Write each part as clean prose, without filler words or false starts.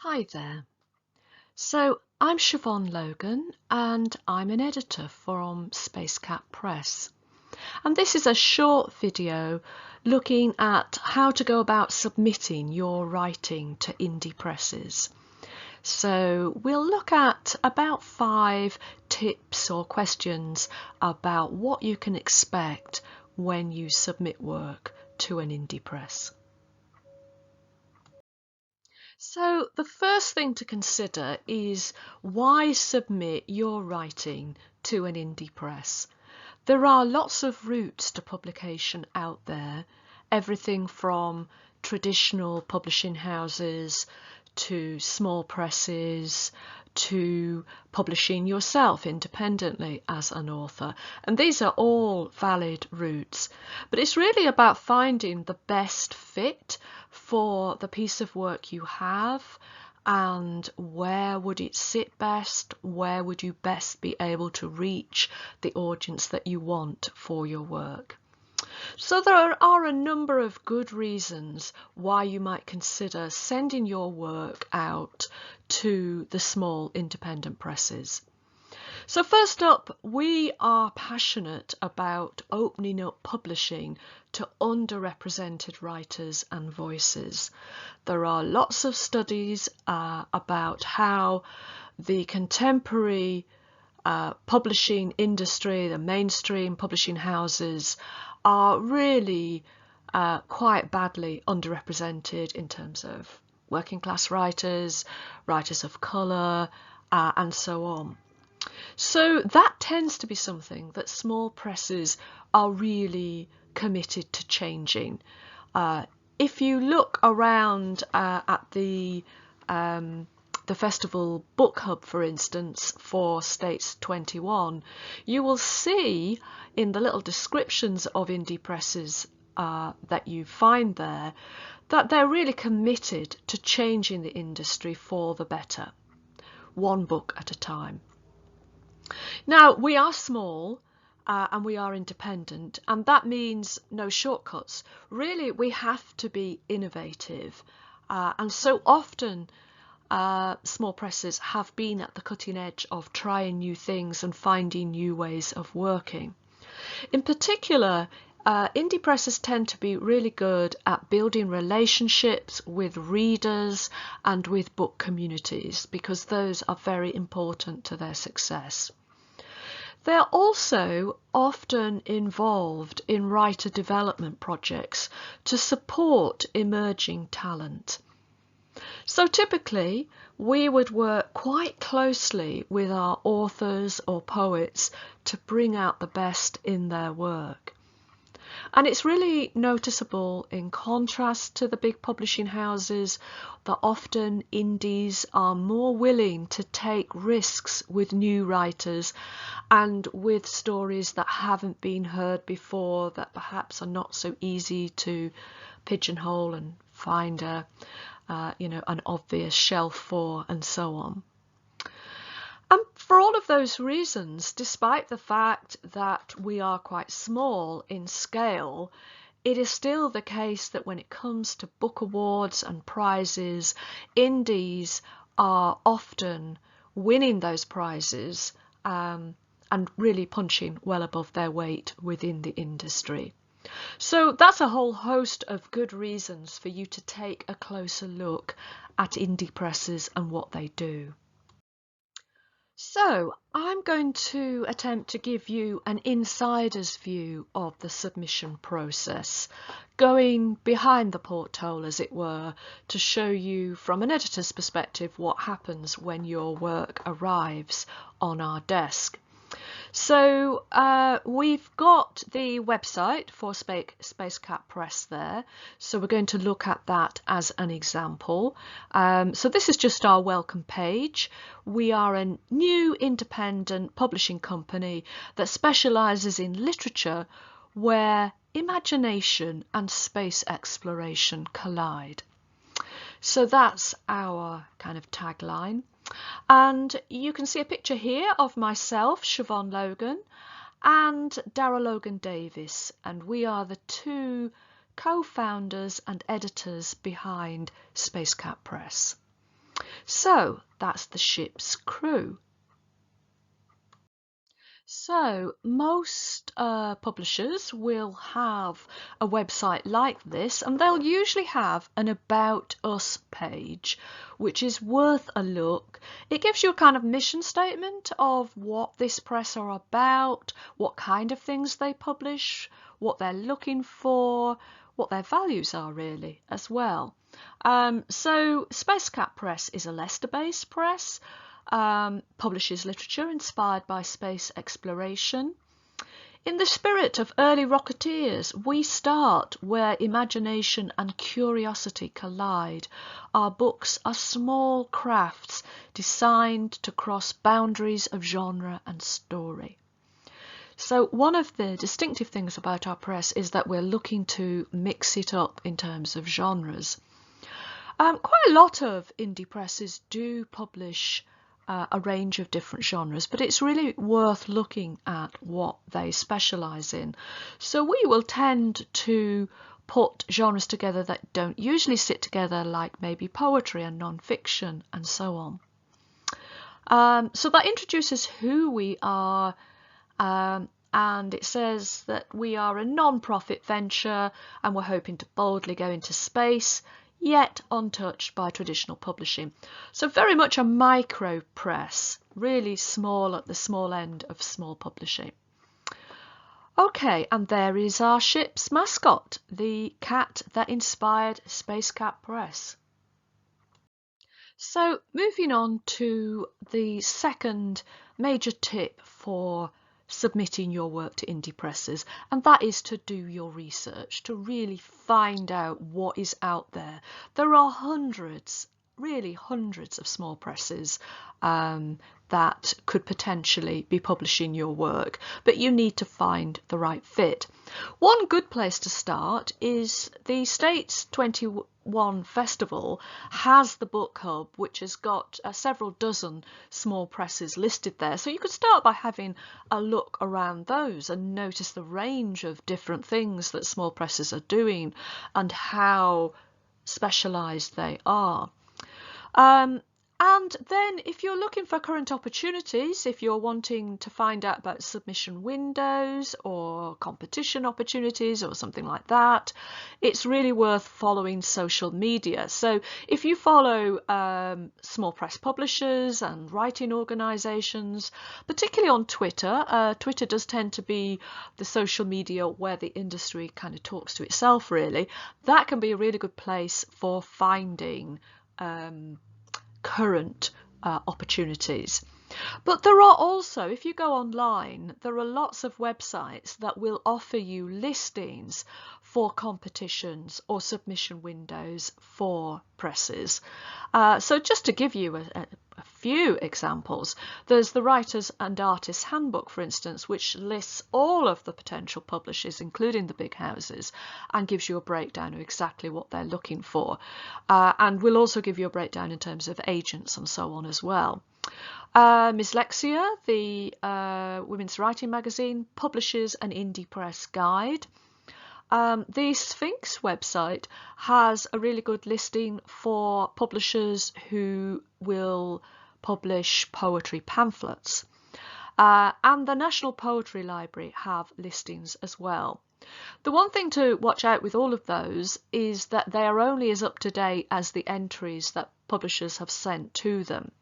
Hi there. So I'm Siobhan Logan and I'm an editor from Spacecap Press. And this is a short video looking at how to go about submitting your writing to indie presses. So we'll look at about 5 tips or questions about what you can expect when you submit work to an indie press. So the first thing to consider is why submit your writing to an indie press. There are lots of routes to publication out there, everything from traditional publishing houses to small presses to publishing yourself independently as an author. And these are all valid routes, but it's really about finding the best fit for the piece of work you have and where would it sit best, where would you best be able to reach the audience that you want for your work. So there are a number of good reasons why you might consider sending your work out to the small independent presses. So first up, we are passionate about opening up publishing to underrepresented writers and voices. There are lots of studies about how the contemporary publishing industry, the mainstream publishing houses, are really quite badly underrepresented in terms of working class writers, writers of colour, and so on. So that tends to be something that small presses are really committed to changing. If you look around at the Festival Book Hub, for instance, for States 21, you will see in the little descriptions of indie presses that you find there that they're really committed to changing the industry for the better, one book at a time. Now, we are small and we are independent, and that means no shortcuts. Really, we have to be innovative, and so often small presses have been at the cutting edge of trying new things and finding new ways of working. In particular, indie presses tend to be really good at building relationships with readers and with book communities because those are very important to their success. They are also often involved in writer development projects to support emerging talent. So typically, we would work quite closely with our authors or poets to bring out the best in their work. And it's really noticeable in contrast to the big publishing houses that often indies are more willing to take risks with new writers and with stories that haven't been heard before, that perhaps are not so easy to pigeonhole and find an obvious shelf for, and so on. And for all of those reasons, despite the fact that we are quite small in scale, it is still the case that when it comes to book awards and prizes, indies are often winning those prizes and really punching well above their weight within the industry. So that's a whole host of good reasons for you to take a closer look at indie presses and what they do. So I'm going to attempt to give you an insider's view of the submission process, going behind the porthole, as it were, to show you from an editor's perspective what happens when your work arrives on our desk. So we've got the website for Spacecap Press there, so we're going to look at that as an example. So this is just our welcome page. We are a new independent publishing company that specialises in literature where imagination and space exploration collide. So that's our kind of tagline. And you can see a picture here of myself, Siobhan Logan, and Darragh Logan Davis, and we are the two co-founders and editors behind Spacecap Press. So that's the ship's crew. So most publishers will have a website like this, and they'll usually have an About Us page, which is worth a look. It gives you a kind of mission statement of what this press are about, what kind of things they publish, what they're looking for, what their values are really as well. So Spacecap Press is a Leicester-based press. Publishes literature inspired by space exploration. In the spirit of early rocketeers, we start where imagination and curiosity collide. Our books are small crafts designed to cross boundaries of genre and story. So one of the distinctive things about our press is that we're looking to mix it up in terms of genres. Quite a lot of indie presses do publish a range of different genres, but it's really worth looking at what they specialise in. So we will tend to put genres together that don't usually sit together, like maybe poetry and non-fiction and so on. So that introduces who we are, and it says that we are a non-profit venture and we're hoping to boldly go into space, yet untouched by traditional publishing. So very much a micro press, really small at the small end of small publishing. Okay, and there is our ship's mascot, the cat that inspired Spacecap Press. So moving on to the second major tip for submitting your work to indie presses, and that is to do your research, to really find out what is out there. There are hundreds, really hundreds of small presses that could potentially be publishing your work, but you need to find the right fit. One good place to start is the States 21 Festival has the book hub, which has got several dozen small presses listed there. So you could start by having a look around those and notice the range of different things that small presses are doing and how specialised they are. And then if you're looking for current opportunities, if you're wanting to find out about submission windows or competition opportunities or something like that, it's really worth following social media. So if you follow small press publishers and writing organisations, particularly on Twitter, Twitter does tend to be the social media where the industry kind of talks to itself really, that can be a really good place for finding current opportunities. But there are also, if you go online, there are lots of websites that will offer you listings for competitions or submission windows for presses. So just to give you a few examples, there's the Writers and Artists Handbook, for instance, which lists all of the potential publishers, including the big houses, and gives you a breakdown of exactly what they're looking for. And will also give you a breakdown in terms of agents and so on as well. Mislexia, the women's writing magazine, publishes an indie press guide. The Sphinx website has a really good listing for publishers who will publish poetry pamphlets. And the National Poetry Library have listings as well. The one thing to watch out with all of those is that they are only as up to date as the entries that publishers have sent to them.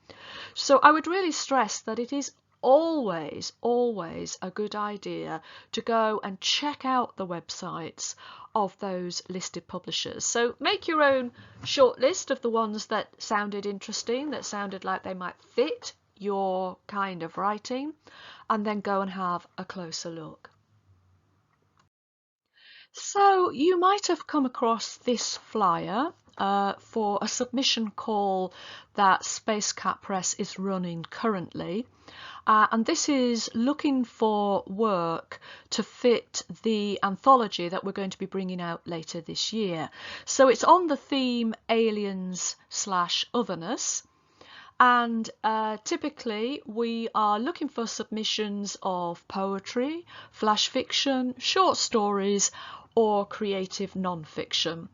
So I would really stress that it is always a good idea to go and check out the websites of those listed publishers. So make your own short list of the ones that sounded interesting, that sounded like they might fit your kind of writing, and then go and have a closer look. So you might have come across this flyer for a submission call that Spacecap Press is running currently. And this is looking for work to fit the anthology that we're going to be bringing out later this year. So it's on the theme Aliens/Otherness. And typically we are looking for submissions of poetry, flash fiction, short stories, or creative non-fiction.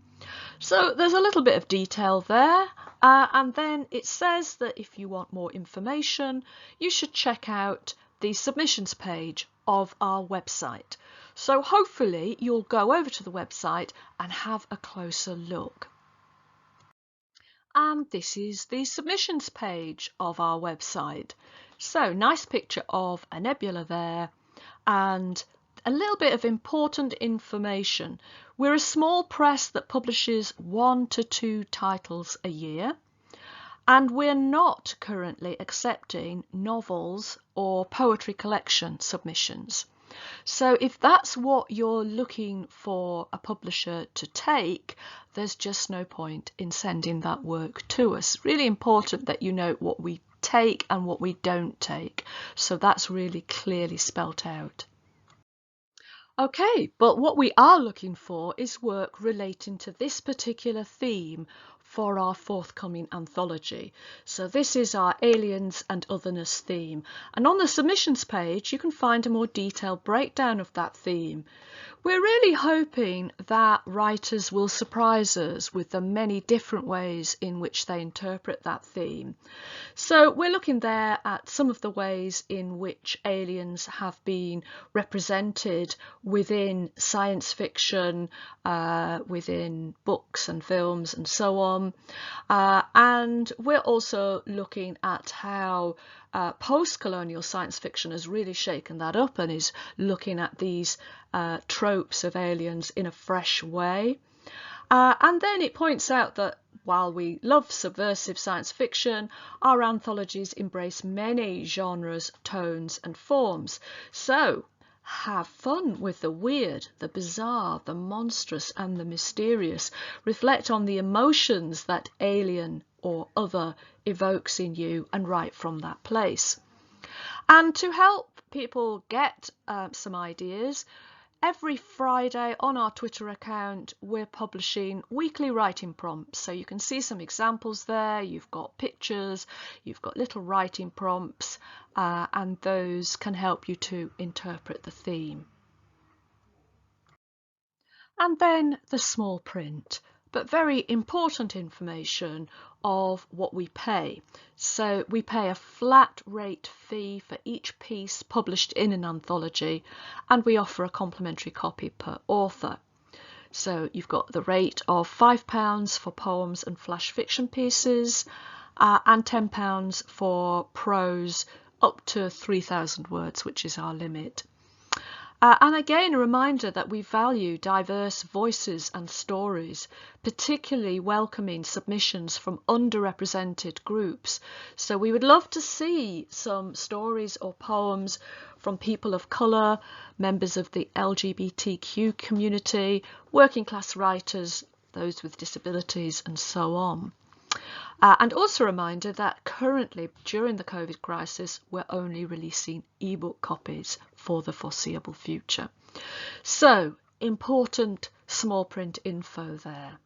So there's a little bit of detail there, and then it says that if you want more information, you should check out the submissions page of our website. So hopefully you'll go over to the website and have a closer look. And this is the submissions page of our website. So nice picture of a nebula there, and a little bit of important information. We're a small press that publishes 1 to 2 titles a year, and we're not currently accepting novels or poetry collection submissions. So if that's what you're looking for a publisher to take, there's just no point in sending that work to us. Really important that you know what we take and what we don't take. So that's really clearly spelt out. Okay, but what we are looking for is work relating to this particular theme for our forthcoming anthology. So this is our Aliens and Otherness theme, and on the submissions page you can find a more detailed breakdown of that theme. We're really hoping that writers will surprise us with the many different ways in which they interpret that theme. So we're looking there at some of the ways in which aliens have been represented within science fiction, within books and films and so on. And we're also looking at how post-colonial science fiction has really shaken that up and is looking at these tropes of aliens in a fresh way. And then it points out that while we love subversive science fiction, our anthologies embrace many genres, tones and forms. So have fun with the weird, the bizarre, the monstrous and the mysterious. Reflect on the emotions that alien or other evokes in you and write from that place. And to help people get some ideas, every Friday on our Twitter account, we're publishing weekly writing prompts. So you can see some examples there. You've got pictures, you've got little writing prompts, and those can help you to interpret the theme. And then the small print, but very important information of what we pay. So we pay a flat rate fee for each piece published in an anthology, and we offer a complimentary copy per author. So you've got the rate of £5 for poems and flash fiction pieces, and £10 for prose up to 3,000 words, which is our limit. And again, a reminder that we value diverse voices and stories, particularly welcoming submissions from underrepresented groups. So we would love to see some stories or poems from people of colour, members of the LGBTQ community, working class writers, those with disabilities and so on. And also a reminder that currently, during the COVID crisis, we're only releasing ebook copies for the foreseeable future. So, important small print info there.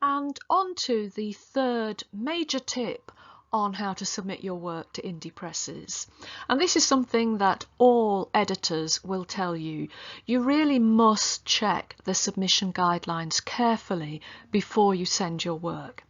And on to the third major tip on how to submit your work to indie presses. And this is something that all editors will tell you. You really must check the submission guidelines carefully before you send your work.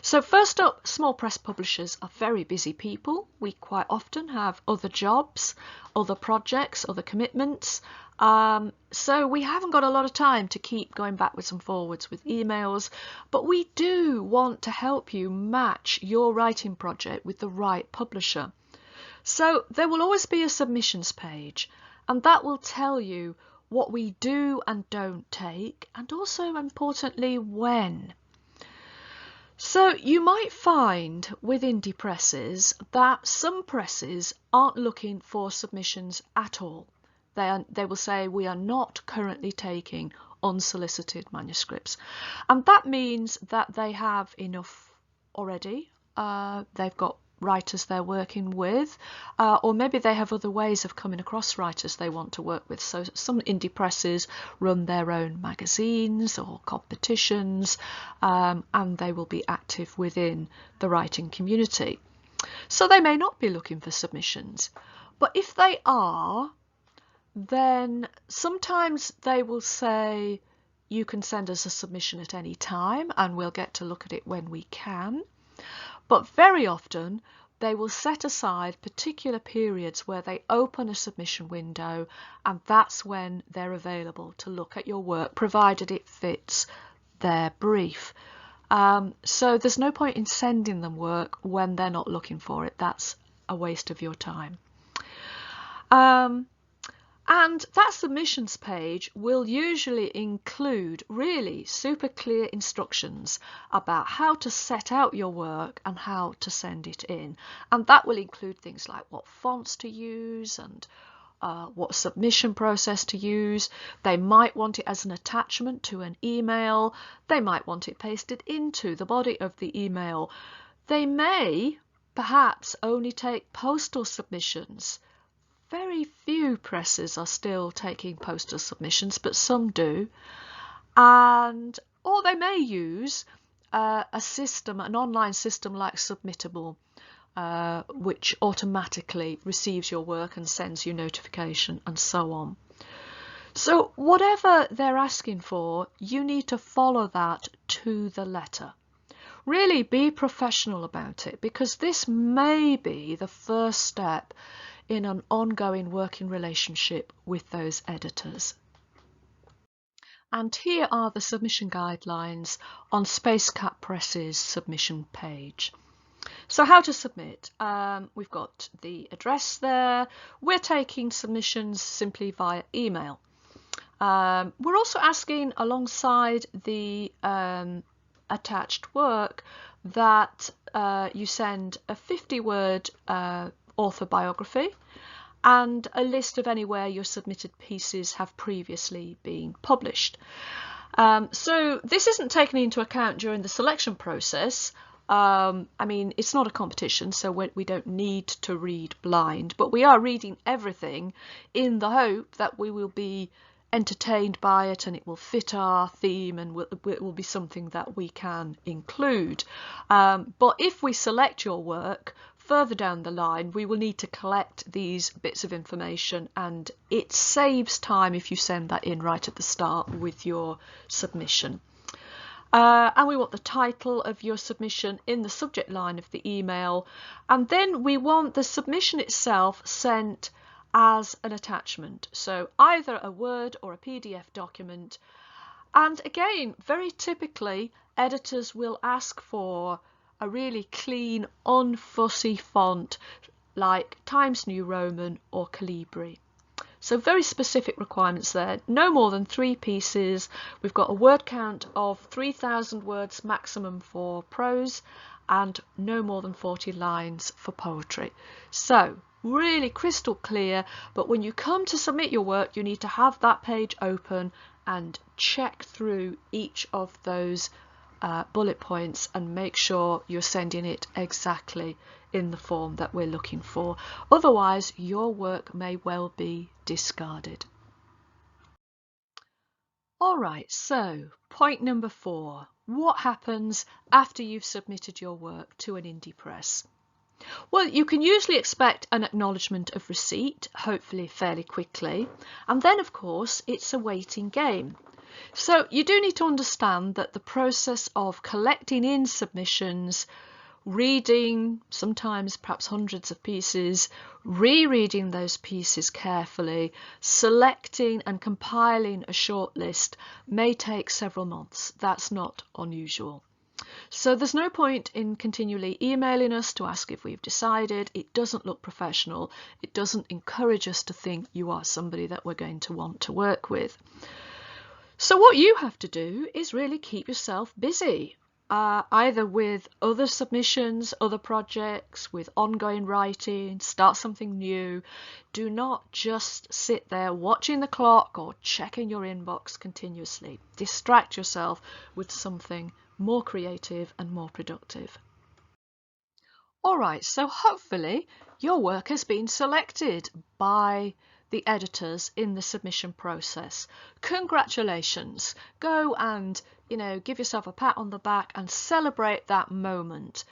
So first up, small press publishers are very busy people. We quite often have other jobs, other projects, other commitments. So we haven't got a lot of time to keep going backwards and forwards with emails, but we do want to help you match your writing project with the right publisher. So there will always be a submissions page, and that will tell you what we do and don't take, and also importantly, when. So you might find with indie presses that some presses aren't looking for submissions at all. They will say, we are not currently taking unsolicited manuscripts. And that means that they have enough already. They've got writers they're working with, or maybe they have other ways of coming across writers they want to work with. So some indie presses run their own magazines or competitions, and they will be active within the writing community. So they may not be looking for submissions, but if they are, then sometimes they will say, you can send us a submission at any time and we'll get to look at it when we can. But very often they will set aside particular periods where they open a submission window, and that's when they're available to look at your work, provided it fits their brief. So there's no point in sending them work when they're not looking for it. That's a waste of your time. And that submissions page will usually include really super clear instructions about how to set out your work and how to send it in. And that will include things like what fonts to use and what submission process to use. They might want it as an attachment to an email. They might want it pasted into the body of the email. They may perhaps only take postal submissions. Very few presses are still taking postal submissions, but some do. Or they may use a system, an online system like Submittable, which automatically receives your work and sends you notification and so on. So whatever they're asking for, you need to follow that to the letter. Really be professional about it, because this may be the first step in an ongoing working relationship with those editors. And here are the submission guidelines on Spacecap Press's submission page. So how to submit? We've got the address there. We're taking submissions simply via email. We're also asking, alongside the attached work, that you send a 50-word author biography and a list of anywhere your submitted pieces have previously been published. So this isn't taken into account during the selection process. I mean, it's not a competition, so we don't need to read blind, but we are reading everything in the hope that we will be entertained by it and it will fit our theme and it will be something that we can include. But if we select your work further down the line, we will need to collect these bits of information, and it saves time if you send that in right at the start with your submission. And we want the title of your submission in the subject line of the email, and then we want the submission itself sent as an attachment, so either a Word or a PDF document. And again, very typically, editors will ask for a really clean, unfussy font like Times New Roman or Calibri. So very specific requirements there. No more than 3 pieces. We've got a word count of 3,000 words maximum for prose and no more than 40 lines for poetry. So really crystal clear, but when you come to submit your work, you need to have that page open and check through each of those bullet points and make sure you're sending it exactly in the form that we're looking for. Otherwise, your work may well be discarded. All right, so point number 4. What happens after you've submitted your work to an indie press? Well, you can usually expect an acknowledgement of receipt, hopefully fairly quickly, and then of course it's a waiting game. So you do need to understand that the process of collecting in submissions, reading sometimes perhaps hundreds of pieces, rereading those pieces carefully, selecting and compiling a short list may take several months. That's not unusual. So there's no point in continually emailing us to ask if we've decided. It doesn't look professional. It doesn't encourage us to think you are somebody that we're going to want to work with. So what you have to do is really keep yourself busy, either with other submissions, other projects, with ongoing writing, start something new. Do not just sit there watching the clock or checking your inbox continuously. Distract yourself with something more creative and more productive. All right, so hopefully your work has been selected by the editors in the submission process. Congratulations. Go and, give yourself a pat on the back and celebrate that moment.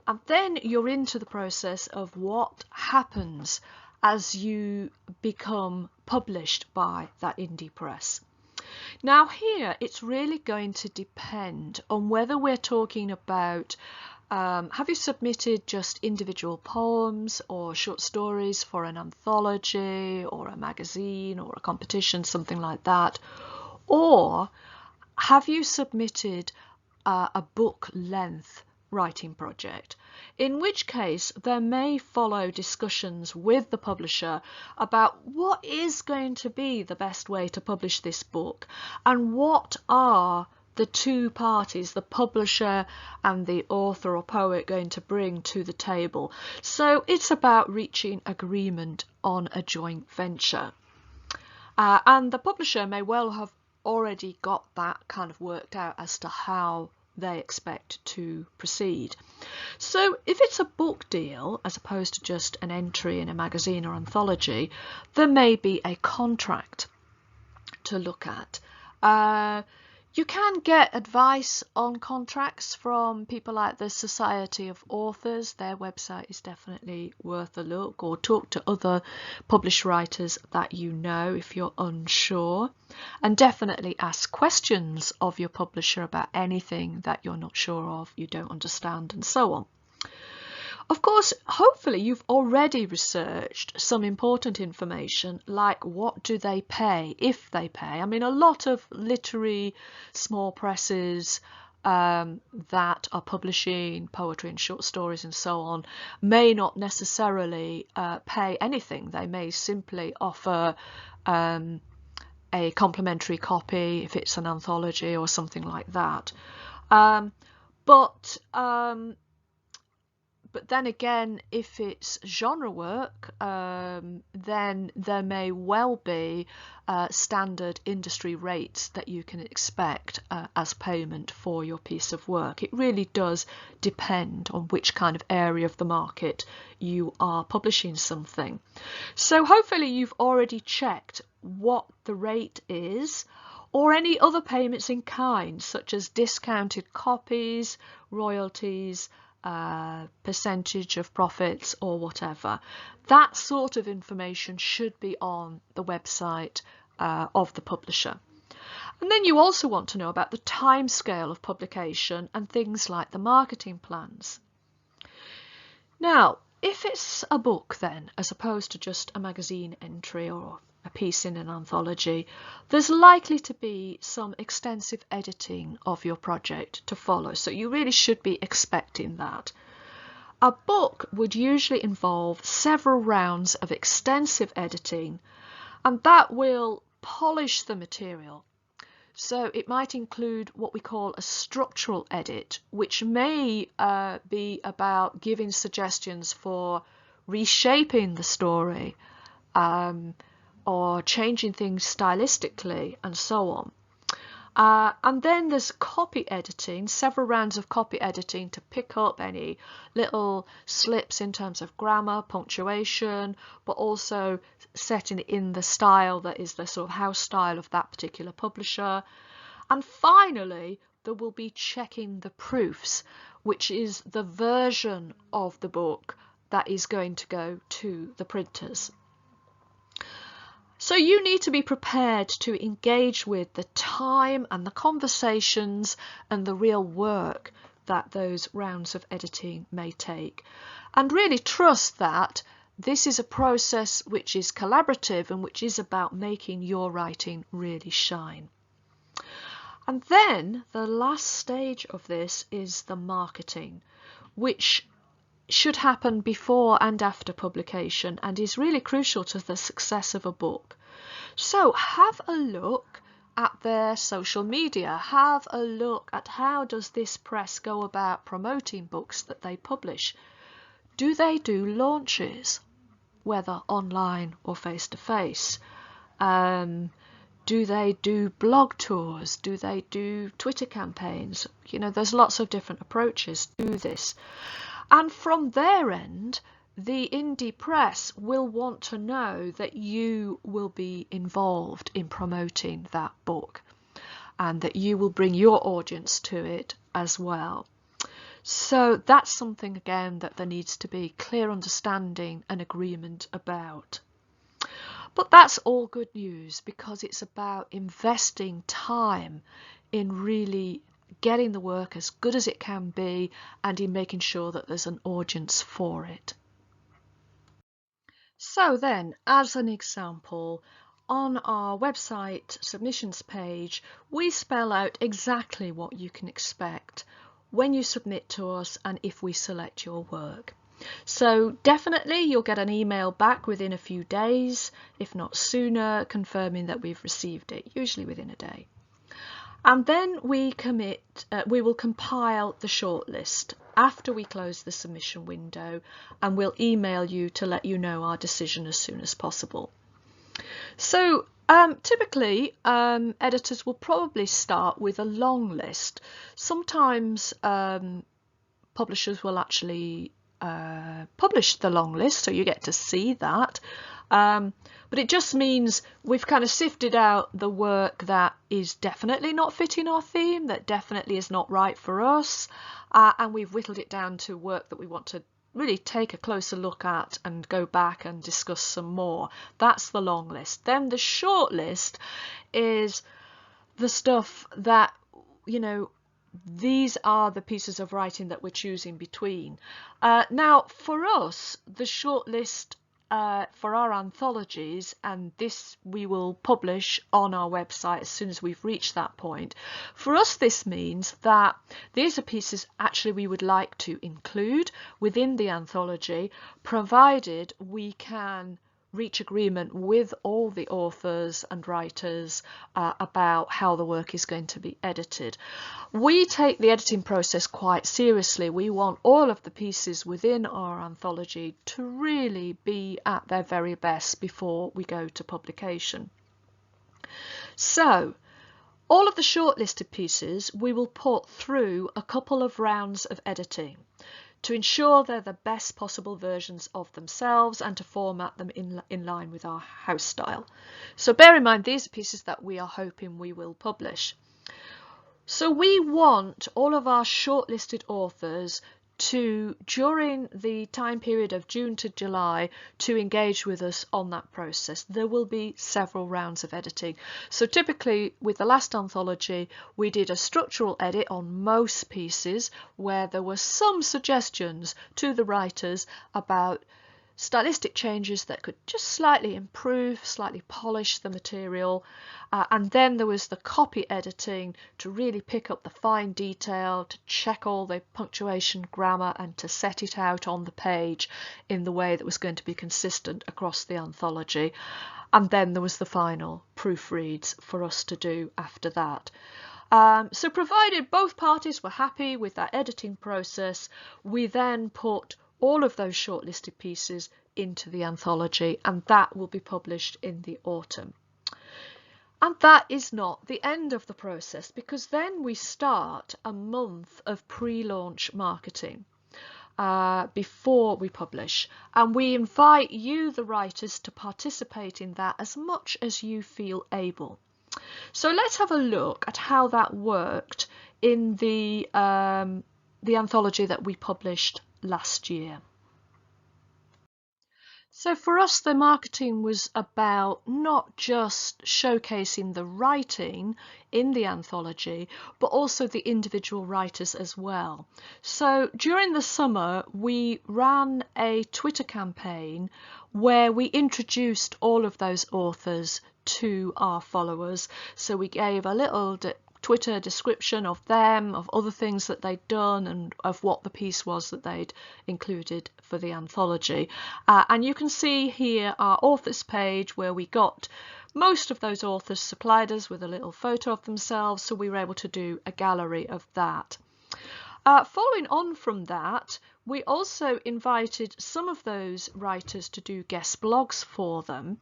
And then you're into the process of what happens as you become published by that indie press. Now here it's really going to depend on whether we're talking about have you submitted just individual poems or short stories for an anthology or a magazine or a competition, something like that, or have you submitted a book length writing project, in which case there may follow discussions with the publisher about what is going to be the best way to publish this book and what are the two parties, the publisher and the author or poet, going to bring to the table. So it's about reaching agreement on a joint venture. And the publisher may well have already got that kind of worked out as to how they expect to proceed. So if it's a book deal, as opposed to just an entry in a magazine or anthology, there may be a contract to look at. You can get advice on contracts from people like the Society of Authors. Their website is definitely worth a look, or talk to other published writers that you know if you're unsure, and definitely ask questions of your publisher about anything that you're not sure of, you don't understand, and so on. Of course, hopefully you've already researched some important information, like what do they pay, if they pay. I mean, a lot of literary small presses that are publishing poetry and short stories and so on may not necessarily pay anything. They may simply offer a complimentary copy if it's an anthology or something like that. But then again, if it's genre work, then there may well be standard industry rates that you can expect as payment for your piece of work. It really does depend on which kind of area of the market you are publishing something. So hopefully you've already checked what the rate is, or any other payments in kind, such as discounted copies, royalties, percentage of profits, or whatever. That sort of information should be on the website of the publisher. And then you also want to know about the timescale of publication and things like the marketing plans. Now, if it's a book then, as opposed to just a magazine entry or a piece in an anthology, there's likely to be some extensive editing of your project to follow, so you really should be expecting that. A book would usually involve several rounds of extensive editing, and that will polish the material. So it might include what we call a structural edit, which may be about giving suggestions for reshaping the story, or changing things stylistically, and so on. And then there's copy editing, several rounds of copy editing to pick up any little slips in terms of grammar, punctuation, but also setting it in the style that is the sort of house style of that particular publisher. And finally, there will be checking the proofs, which is the version of the book that is going to go to the printers. So you need to be prepared to engage with the time and the conversations and the real work that those rounds of editing may take, and really trust that this is a process which is collaborative and which is about making your writing really shine. And then the last stage of this is the marketing, which should happen before and after publication and is really crucial to the success of a book. So have a look at their social media, have a look at how does this press go about promoting books that they publish. Do they do launches, whether online or face-to-face? Do they do blog tours? Do they do Twitter campaigns? You know, there's lots of different approaches to this. And from their end, the indie press will want to know that you will be involved in promoting that book and that you will bring your audience to it as well. So that's something, again, that there needs to be clear understanding and agreement about. But that's all good news, because it's about investing time in really getting the work as good as it can be and in making sure that there's an audience for it. So then, as an example, on our website submissions page, we spell out exactly what you can expect when you submit to us and if we select your work. So definitely you'll get an email back within a few days, if not sooner, confirming that we've received it, usually within a day. And then we will compile the shortlist after we close the submission window, and we'll email you to let you know our decision as soon as possible. So typically editors will probably start with a long list. Sometimes publishers will actually publish the long list, so you get to see that. But it just means we've kind of sifted out the work that is definitely not fitting our theme, that definitely is not right for us, and we've whittled it down to work that we want to really take a closer look at and go back and discuss some more. That's the long list. Then the short list is the stuff that, you know, these are the pieces of writing that we're choosing between. Now, for us, the short list for our anthologies, and this we will publish on our website as soon as we've reached that point. For us, this means that these are pieces actually we would like to include within the anthology, provided we can reach agreement with all the authors and writers about how the work is going to be edited. We take the editing process quite seriously. We want all of the pieces within our anthology to really be at their very best before we go to publication. So all of the shortlisted pieces we will put through a couple of rounds of editing to ensure they're the best possible versions of themselves and to format them in line with our house style. So bear in mind, these are pieces that we are hoping we will publish. So we want all of our shortlisted authors to, during the time period of June to July, to engage with us on that process. There will be several rounds of editing. So typically with the last anthology, we did a structural edit on most pieces where there were some suggestions to the writers about stylistic changes that could just slightly improve, slightly polish the material. And then there was the copy editing to really pick up the fine detail, to check all the punctuation, grammar, and to set it out on the page in the way that was going to be consistent across the anthology. And then there was the final proofreads for us to do after that. So provided both parties were happy with that editing process, we then put all of those shortlisted pieces into the anthology, and that will be published in the autumn. And that is not the end of the process, because then we start a month of pre-launch marketing before we publish, and we invite you, the writers, to participate in that as much as you feel able. So let's have a look at how that worked in the anthology that we published last year. So for us, the marketing was about not just showcasing the writing in the anthology, but also the individual writers as well. So during the summer, we ran a Twitter campaign where we introduced all of those authors to our followers. So we gave a little Twitter description of them, of other things that they'd done, and of what the piece was that they'd included for the anthology. And you can see here our authors page, where we got most of those authors supplied us with a little photo of themselves, so we were able to do a gallery of that. Following on from that, we also invited some of those writers to do guest blogs for them,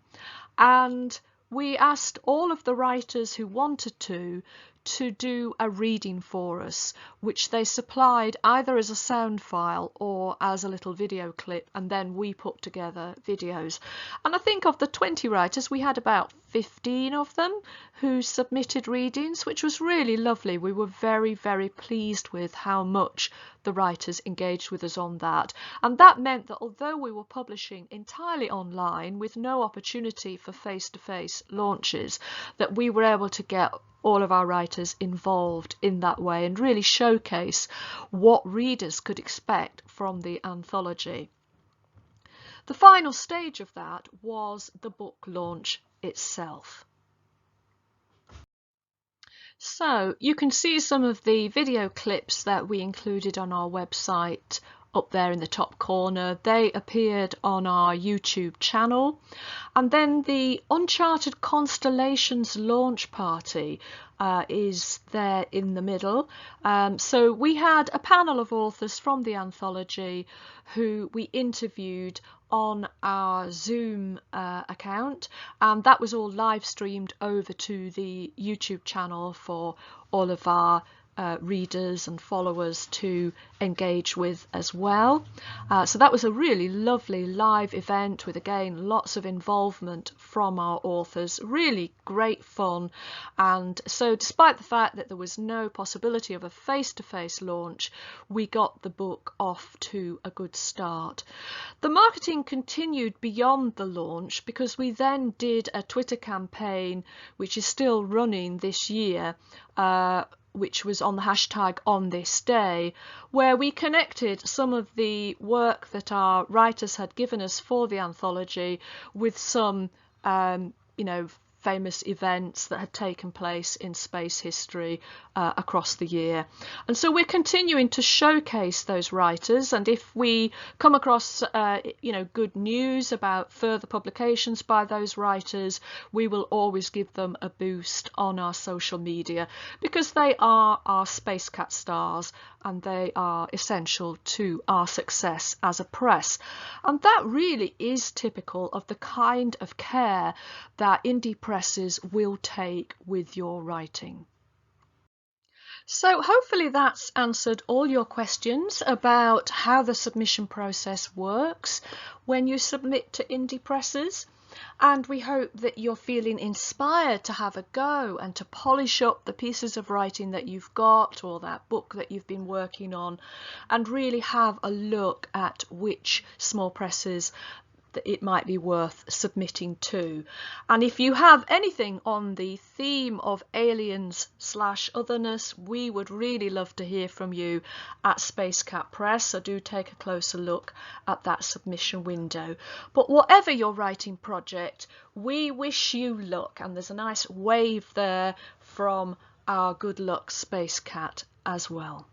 and we asked all of the writers who wanted to to do a reading for us, which they supplied either as a sound file or as a little video clip, and then we put together videos. And I think of the 20 writers, we had about 15 of them who submitted readings, which was really lovely. We were very, very pleased with how much the writers engaged with us on that. And that meant that although we were publishing entirely online with no opportunity for face-to-face launches, that we were able to get all of our writers involved in that way and really showcase what readers could expect from the anthology. The final stage of that was the book launch itself. So you can see some of the video clips that we included on our website up there in the top corner. They appeared on our YouTube channel. And then the Uncharted Constellations launch party is there in the middle. So we had a panel of authors from the anthology who we interviewed on our Zoom account, and that was all live streamed over to the YouTube channel for all of our readers and followers to engage with as well. So that was a really lovely live event with, again, lots of involvement from our authors, really great fun. And so despite the fact that there was no possibility of a face-to-face launch, we got the book off to a good start. The marketing continued beyond the launch because we then did a Twitter campaign which is still running this year, which was on the hashtag On This Day, where we connected some of the work that our writers had given us for the anthology with some, famous events that had taken place in space history across the year. And so we're continuing to showcase those writers, and if we come across good news about further publications by those writers, we will always give them a boost on our social media, because they are our Spacecat stars and they are essential to our success as a press. And that really is typical of the kind of care that indie presses will take with your writing. So hopefully that's answered all your questions about how the submission process works when you submit to indie presses. And we hope that you're feeling inspired to have a go and to polish up the pieces of writing that you've got, or that book that you've been working on, and really have a look at which small presses that it might be worth submitting to. And if you have anything on the theme of aliens/otherness, we would really love to hear from you at Spacecap Press, so do take a closer look at that submission window. But whatever your writing project, we wish you luck, and there's a nice wave there from our Good Luck Space Cat as well.